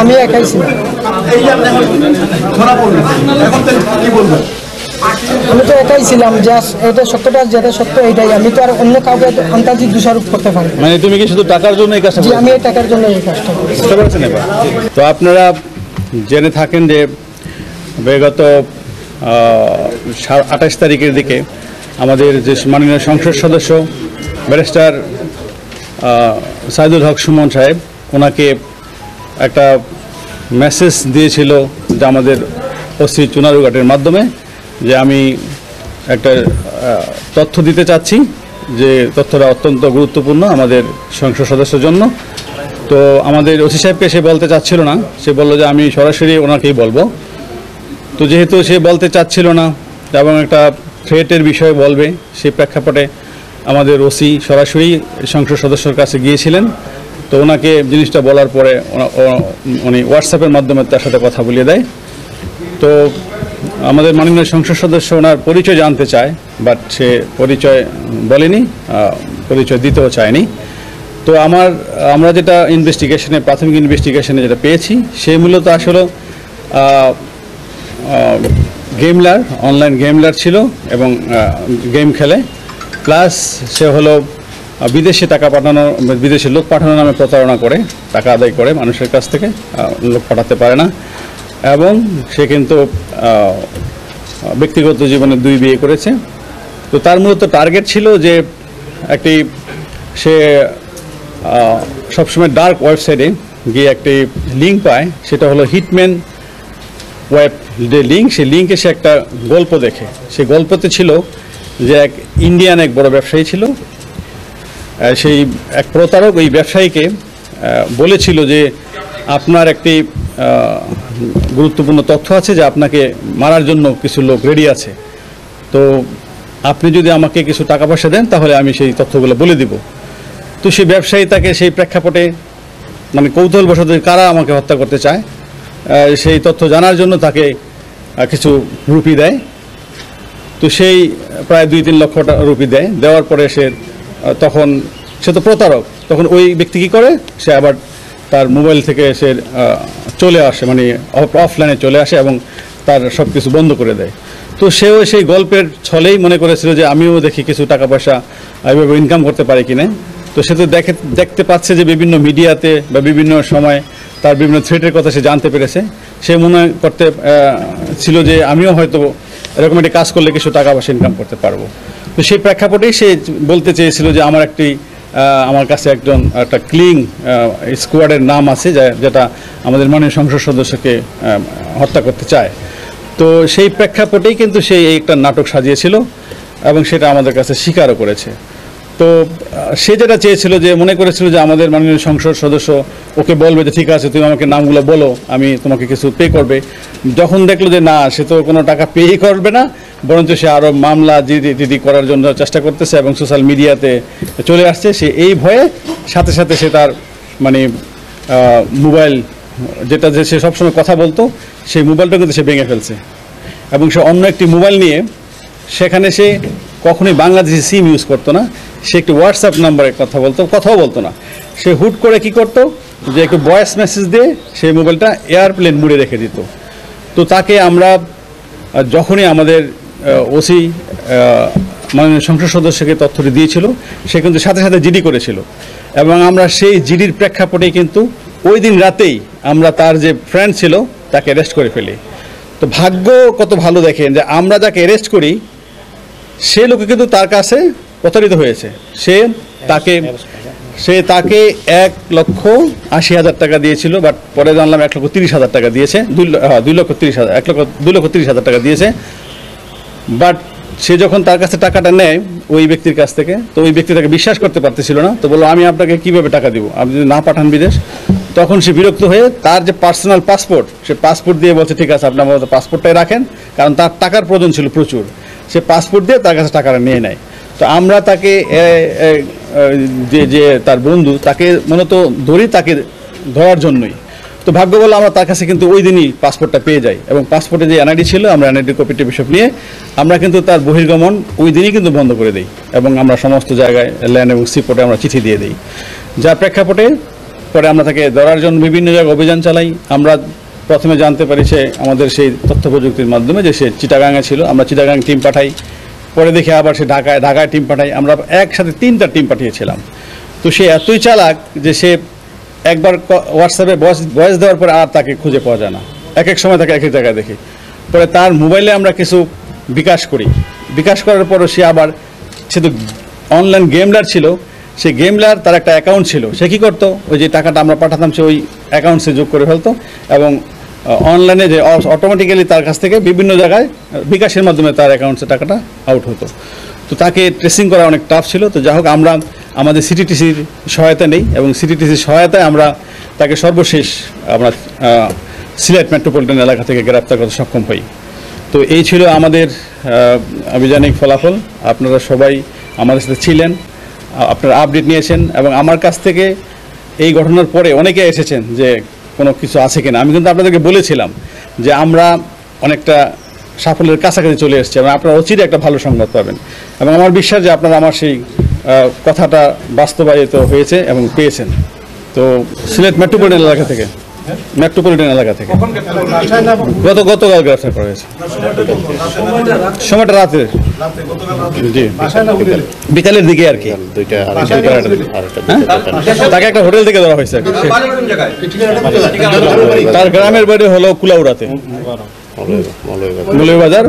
আমি একাই ছিলাম। আমি তো একাই ছিলাম, জাস্ট এটা সত্যটা যেটা সত্য এটাই। আমি তো আর অন্য কাউকে আন্তর্জাতিক দোষারোপ করতে পারি। মানে তুমি কি শুধু টাকার জন্য এই কাজটা? জি, আমি এই টাকার জন্য এই কাজটা করেছি। বুঝতে পারছেন এবার? তো আপনারা জেনে থাকেন যে বিগত 28 তারিখের দিকে আমাদের যে মাননীয় সংসদ সদস্য ব্যারিস্টার সাইদুল হক সুমন সাহেব, ওনাকে একটা মেসেজ দিয়েছিল যে আমাদের ওসি চুনারুঘাটের মাধ্যমে, যে আমি একটা তথ্য দিতে চাচ্ছি, যে তথ্যটা অত্যন্ত গুরুত্বপূর্ণ আমাদের সংসদ সদস্যের জন্য। তো আমাদের ওসি সাহেবকে সে বলতে চাচ্ছিল না, সে বলল যে আমি সরাসরি ওনাকেই বলবো। তো যেহেতু সে বলতে চাচ্ছিল না এবং একটা থ্রেটের বিষয়ে বলবে, সেই প্রেক্ষাপটে আমাদের ওসি সরাসরি সংসদ সদস্যর কাছে গিয়েছিলেন। তো ওনাকে জিনিসটা বলার পরে উনি হোয়াটসঅ্যাপের মাধ্যমে তার সাথে কথা বলিয়ে দেয়। তো আমাদের মাননীয় সংসদ সদস্য ওনার পরিচয় জানতে চায়, বাট সে পরিচয় বলেনি, পরিচয় দিতেও চায়নি। তো আমরা যেটা ইনভেস্টিগেশনে, প্রাথমিক ইনভেস্টিগেশনে যেটা পেয়েছি, সে মূলত আসলে গেমলার, অনলাইন গেমলার ছিল এবং গেম খেলে, প্লাস সে হলো বিদেশে টাকা পাঠানো, বিদেশে লোক পাঠানো নামে প্রতারণা করে, টাকা আদায় করে মানুষের কাছ থেকে, লোক পাঠাতে পারে না। এবং সে কিন্তু ব্যক্তিগত জীবনে 2 বিয়ে করেছে। তো তার মূলত টার্গেট ছিল যে সে সবসময় ডার্ক ওয়েবসাইটে গিয়ে একটি লিঙ্ক পায়, সেটা হলো হিটম্যান ওয়েব যে লিঙ্ক, সেই লিঙ্কে সে একটা গল্প দেখে। সেই গল্পতে ছিল যে এক ইন্ডিয়ান এক বড় ব্যবসায়ী ছিল, সেই এক প্রতারক ওই ব্যবসায়ীকে বলেছিল যে আপনার একটি গুরুত্বপূর্ণ তথ্য আছে, যে আপনাকে মারার জন্য কিছু লোক রেডি আছে, তো আপনি যদি আমাকে কিছু টাকা পয়সা দেন তাহলে আমি সেই তথ্যগুলো বলে দিব। তো সেই ব্যবসায়ী তাকে সেই প্রেক্ষাপটে, মানে কৌতূহলবশত কারা আমাকে হত্যা করতে চায়, সেই তথ্য জানার জন্য তাকে কিছু রুপি দেয়। তো সেই প্রায় 2-3 লক্ষ রুপি দেয়। দেওয়ার পরে তখন সে তো প্রতারক, তখন ওই ব্যক্তি কী করে, সে আবার তার মোবাইল থেকে সে চলে আসে, মানে অফলাইনে চলে আসে এবং তার সব কিছু বন্ধ করে দেয়। তো সেও সেই গল্পের ছলেই মনে করেছিল যে আমিও দেখি কিছু টাকা পয়সা এইভাবে ইনকাম করতে পারি কিনা। তো সে তো দেখতে পাচ্ছে যে বিভিন্ন মিডিয়াতে বা বিভিন্ন সময় তার বিভিন্ন থ্রেটের কথা সে জানতে পেরেছে। সে মনে করতে ছিল যে আমিও হয়তো এরকম একটি কাজ করলে কিছু টাকা পয়সা ইনকাম করতে পারবো। তো সেই প্রেক্ষাপটেই সে বলতে চেয়েছিল যে আমার কাছে একটা ক্লিং স্কোয়াডের নাম আছে, যেটা আমাদের মাননীয় সংসদ সদস্যকে হত্যা করতে চায়। তো সেই প্রেক্ষাপটেই কিন্তু সে একটা নাটক সাজিয়েছিল এবং সেটা আমাদের কাছে স্বীকারও করেছে। তো সে যেটা চেয়েছিল, যে মনে করেছিল যে আমাদের মাননীয় সংসদ সদস্য ওকে বলবে যে ঠিক আছে তুমি আমাকে নামগুলো বলো, আমি তোমাকে কিছু পে করবে। যখন দেখলো যে না, সে তো কোনো টাকা পেই করবে না, বরঞ্চ সে আরও মামলা জিডি করার জন্য চেষ্টা করতেছে এবং সোশ্যাল মিডিয়াতে চলে আসছে, সে এই ভয়ে সাথে সাথে সে তার মানে মোবাইল যেটা যে সে সবসময় কথা বলতো, সেই মোবাইলটা কিন্তু সে ভেঙে ফেলছে এবং সে অন্য একটি মোবাইল নিয়ে, সেখানে সে কখনোই বাংলাদেশি সিম ইউজ করতো না, সে একটি হোয়াটসঅ্যাপ নাম্বারে কথাও বলতো না। সে হুট করে কি করতো, যে একটু ভয়েস মেসেজ দিয়ে সেই মোবাইলটা এয়ারপ্লেন মুডে রেখে দিত। তো তাকে আমরা যখনই আমাদের ওসি মাননীয় সংসদ সদস্যকে তথ্যটি দিয়েছিল, সে কিন্তু সাথে সাথে জিডি করেছিল এবং আমরা সেই জিডির প্রেক্ষাপটেই কিন্তু ওই দিন রাতেই আমরা তার যে ফ্রেন্ড ছিল তাকে অ্যারেস্ট করে ফেলি। তো ভাগ্য কত ভালো দেখেন, যে আমরা যাকে অ্যারেস্ট করি সে লোকে কিন্তু তার কাছে প্রতারিত হয়েছে। সে তাকে 1,80,000 টাকা দিয়েছিল, বাট পরে জানলাম 1,30,000 টাকা দিয়েছে, 2,30,000 টাকা দিয়েছে। বাট সে যখন তার কাছে টাকাটা নেয় ওই ব্যক্তির কাছ থেকে, তো ওই ব্যক্তি তাকে বিশ্বাস করতে পারতেছিল না। তো বললো আমি আপনাকে কীভাবে টাকা দিব, আপনি যদি না পাঠান বিদেশ। তখন সে বিরক্ত হয়ে তার যে পার্সোনাল পাসপোর্ট, সে পাসপোর্ট দিয়ে বলছে ঠিক আছে আপনি আমার পাসপোর্টটাই রাখেন, কারণ তার টাকার প্রয়োজন ছিল প্রচুর। সে পাসপোর্ট দিয়ে তার কাছে টাকাটা নিয়ে নেয়। তো আমরা তাকে যে তার বন্ধু, তাকে মূলত তাকে ধরার জন্যই। তো ভাগ্য বলে আমরা তার কাছে কিন্তু ওই দিনই পাসপোর্টটা পেয়ে যাই এবং পাসপোর্টে যে এনআইডি ছিল, আমরা এনআইডি কপিটি বিষয় নিয়ে আমরা কিন্তু তার বহির্গমন ওই দিনই কিন্তু বন্ধ করে দিই এবং আমরা সমস্ত জায়গায় ল্যান্ড এবং সিপোর্টে আমরা চিঠি দিয়ে দিই। যার প্রেক্ষাপটে পরে আমরা তাকে ধরার জন্য বিভিন্ন জায়গায় অভিযান চালাই। আমরা প্রথমে জানতে পারি সে আমাদের সেই তথ্য প্রযুক্তির মাধ্যমে যে সে চিটাগাংয়ে ছিল। আমরা চিটাগাং টিম পাঠাই, পরে দেখি আবার সে ঢাকায় টিম পাঠাই। আমরা একসাথে 3টা টিম পাঠিয়েছিলাম। তো সে এতই চালাক যে সে একবার হোয়াটসঅ্যাপে ভয়েস দেওয়ার পরে আর তাকে খুঁজে পাওয়া যায় না। এক এক সময় তাকে এক এক জায়গায় দেখি। পরে তার মোবাইলে আমরা কিছু বিকাশ করি। বিকাশ করার পরও সে আবার, সে তো অনলাইন গেমলার ছিল, সে গেমলার তার একটা অ্যাকাউন্ট ছিল। সে কী করতো, ওই যে টাকাটা আমরা পাঠাতাম সে ওই অ্যাকাউন্টসে যোগ করে ফেলতো এবং অনলাইনে যে অটোমেটিক্যালি তার কাছ থেকে বিভিন্ন জায়গায় বিকাশের মাধ্যমে তার অ্যাকাউন্টসে টাকাটা আউট হতো। তো তাকে ট্রেসিং করা অনেক টাফ ছিল। তো যাই হোক, আমরা আমাদের সিটিটিসির সহায়তা নেই এবং সিটিটিসির সহায়তায় আমরা তাকে সর্বশেষ আমরা সিলেট মেট্রোপলিটন এলাকা থেকে গ্রেপ্তার করতে সক্ষম হই। তো এই ছিল আমাদের আভিযানিক ফলাফল। আপনারা সবাই আমাদের সাথে ছিলেন, আপনারা আপডেট নিয়েছেন এবং আমার কাছ থেকে এই ঘটনার পরে অনেকে এসেছেন যে কোনো কিছু আছে কিনা। আমি কিন্তু আপনাদেরকে বলেছিলাম যে আমরা অনেকটা সাফল্যের কাছাকাছি চলে এসেছি এবং আপনারা অচিরে একটা ভালো সংবাদ পাবেন এবং আমার বিশ্বাস যে আপনারা আমার সেই কথাটা বাস্তবায়িত হয়েছে এবং পেয়েছেন। তো সিলেট মেট্রোপলিটন এলাকা থেকে গতকাল গ্রেফতার করা হয়েছে। সময়টা রাতে, জি বিকালের দিকে আর কি, তাকে একটা হোটেল থেকে ধরা হয়েছে। তার গ্রামের বাড়ি হলো কুলাউড়াতে, মৌলভীবাজার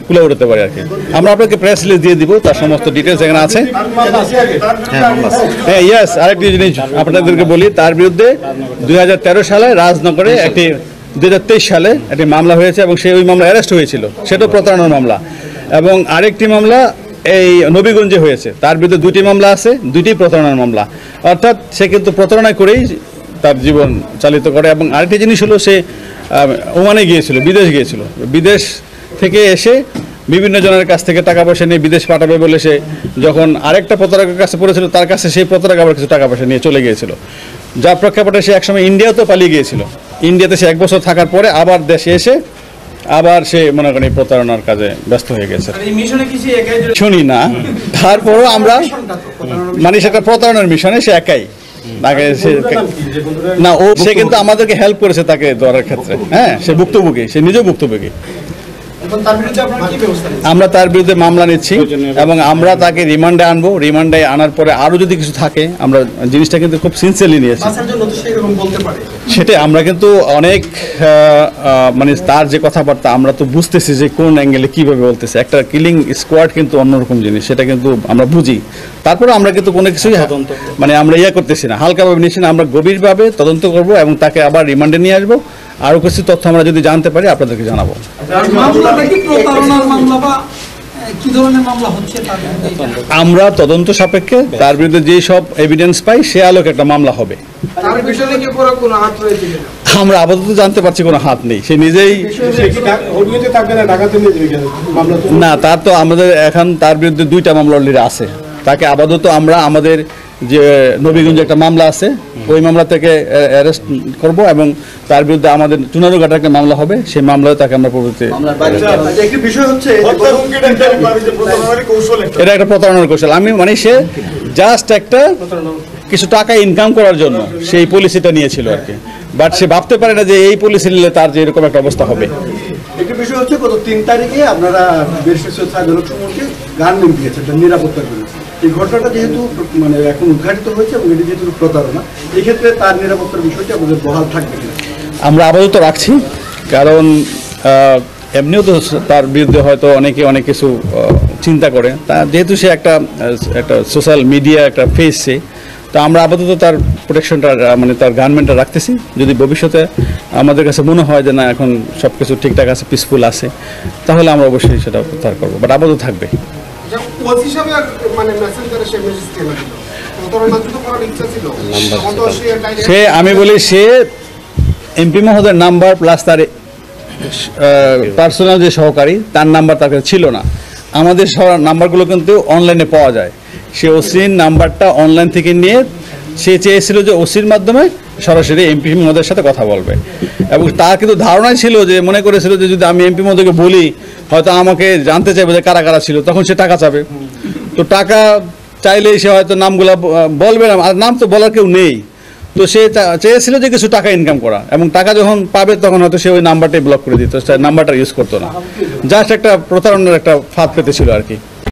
কুলাউড়াতে পারে আর কি। আমরা আপনাকে প্রেস রিলিজ দিয়ে দিব, তার সমস্ত ডিটেলস এখানে আছে। হ্যাঁ ইয়েস, আরেকটি জিনিস আপনাদেরকে বলি, তার বিরুদ্ধে 2013 সালে রাজনগরে একটি 2023 সালে একটি মামলা হয়েছে এবং সে ওই মামলা অ্যারেস্ট হয়েছিল, সেটাও প্রতারণার মামলা। এবং আরেকটি মামলা এই নবীগঞ্জে হয়েছে, তার বিরুদ্ধে 2টি মামলা আছে, 2টি প্রতারণার মামলা। অর্থাৎ সে কিন্তু প্রতারণা করেই তার জীবন চালিত করে। এবং আরেকটি জিনিস হলো, সে ওমানে গিয়েছিল, বিদেশ গিয়েছিল, বিদেশ থেকে এসে বিভিন্ন জনের কাছ থেকে টাকা পয়সা নিয়ে বিদেশ পাঠাবে বলে সে যখন আরেকটা প্রতারকের কাছে পড়েছিল, তার কাছে সেই প্রতারক আবার কিছু টাকা পয়সা নিয়ে চলে গিয়েছিল, যার প্রেক্ষাপটে সে একসময় ইন্ডিয়াতেও পালিয়ে গিয়েছিল। ইন্ডিয়াতে সে 1 বছর থাকার পরে আবার দেশে এসে আবার সে মনে করেন প্রতারণার কাজে ব্যস্ত হয়ে গেছে। শুনি না, তারপরও আমরা মানে সেটা প্রতারণার মিশনে সে একাই না, সে কিন্তু আমাদেরকে হেল্প করেছে তাকে ধরার ক্ষেত্রে। হ্যাঁ, সে ভুক্তভোগী, সে নিজেও ভুক্তভোগী। আমরা তার বিরুদ্ধে মামলা নিচ্ছি এবং আমরা তাকে রিমান্ডে আনবো। রিমান্ডে আনার পরে আরও যদি কিছু থাকে, আমরা জিনিসটা কিন্তু খুব সিনসিয়ারলি নিয়েছি। সেটা আমরা কিন্তু অনেক মানে তার যে কথাবার্তা আমরা তো বুঝতেছি যে কোন অ্যাঙ্গেলে কীভাবে বলতেছে। একটা কিলিং স্কোয়াড কিন্তু অন্যরকম জিনিস, সেটা কিন্তু আমরা বুঝি। তারপরে আমরা কিন্তু কোনো কিছুই মানে আমরা করতেছি না, হালকাভাবে নিচ্ছি না। আমরা গভীরভাবে তদন্ত করব এবং তাকে আবার রিমান্ডে নিয়ে আসবো। আরও কিছু তথ্য আমরা যদি জানতে পারি আপনাদেরকে জানাবো। আমরা তদন্ত সাপেক্ষে তার বিরুদ্ধে যে সব এভিডেন্স পাই সে আলোকে একটা মামলা হবে। আমরা আপাতত জানতে পারছি কোনো হাত নেই, সে নিজেই না। তার তো আমাদের এখন তার বিরুদ্ধে 2টা মামলা অলরেডি আছে। তাকে আপাতত আমরা আমাদের যে নবীগঞ্জে একটা মামলা আছে, ওই মামলা থেকে অ্যারেস্ট করব এবং তার বিরুদ্ধে আমাদের চুনারুঘাটে একটা মামলা হবে, সেই মামলায় তাকে আমরা প্রভৃতি। এটা একটা প্রতারণার কৌশল। আমি মানে সে জাস্ট একটা কিছু টাকা ইনকাম করার জন্য সেই পলিসিটা নিয়েছিল আর কি, বাট সে ভাবতে পারে না যে এই পলিসি নিলে তার যে এরকম একটা অবস্থা হবে। একটা বিষয় হচ্ছে, গত 3 তারিখে আপনারা গার্মেন্ট দিয়েছেন নিরাপত্তার জন্য। এই ঘটনাটা যেহেতু মানে এখন উদ্ঘাটিত হয়েছে এবং এটি যেহেতু প্রতারণা, এই ক্ষেত্রে তার নিরাপত্তার বিষয়টি আমাদের বহাল থাকবে কিনা আমরা আপাতত রাখছি। কারণ এমনিও তো তার বিরুদ্ধে হয়তো অনেকে অনেক কিছু চিন্তা করে, তা যেহেতু সে একটা সোশ্যাল মিডিয়া একটা ফেস, সে তো আমরা আপাতত তার প্রোটেকশনটা মানে তার গার্মেন্টটা রাখতেছি। যদি ভবিষ্যতে আমাদের কাছে মনে হয় যে না এখন সব কিছু ঠিকঠাক আছে, পিসফুল আছে, তাহলে আমরা অবশ্যই সেটা প্রত্যাহার করবো, বাট আপাতত থাকবে। সে আমি বলি সে এমপি মহোদয়ের নাম্বার প্লাস তার পার্সোনাল যে সহকারী তার নাম্বার তার কাছে ছিল না। আমাদের নাম্বারগুলো কিন্তু অনলাইনে পাওয়া যায়। সে ওসির নাম্বারটা অনলাইন থেকে নিয়ে সে চেয়েছিল যে ওসির মাধ্যমে সরাসরি এমপি মহোদয়ের সাথে কথা বলবে এবং তার কিন্তু ধারণাই ছিল যে মনে করেছিল যে যদি আমি এমপি মহোদয়কে বলি হয়তো আমাকে জানতে চাইবে যে কারা কারা ছিল, তখন সে টাকা চাবে। তো টাকা চাইলেই সে হয়তো নামগুলা বলবে না, আর নাম তো বলার কেউ নেই। তো সে চেয়েছিল যে কিছু টাকা ইনকাম করা, এবং টাকা যখন পাবে তখন হয়তো সে ওই নাম্বারটাই ব্লক করে দিত, নাম্বারটা ইউজ করতো না, জাস্ট একটা প্রতারণার একটা ফাঁদ পেতেছিল আর কি।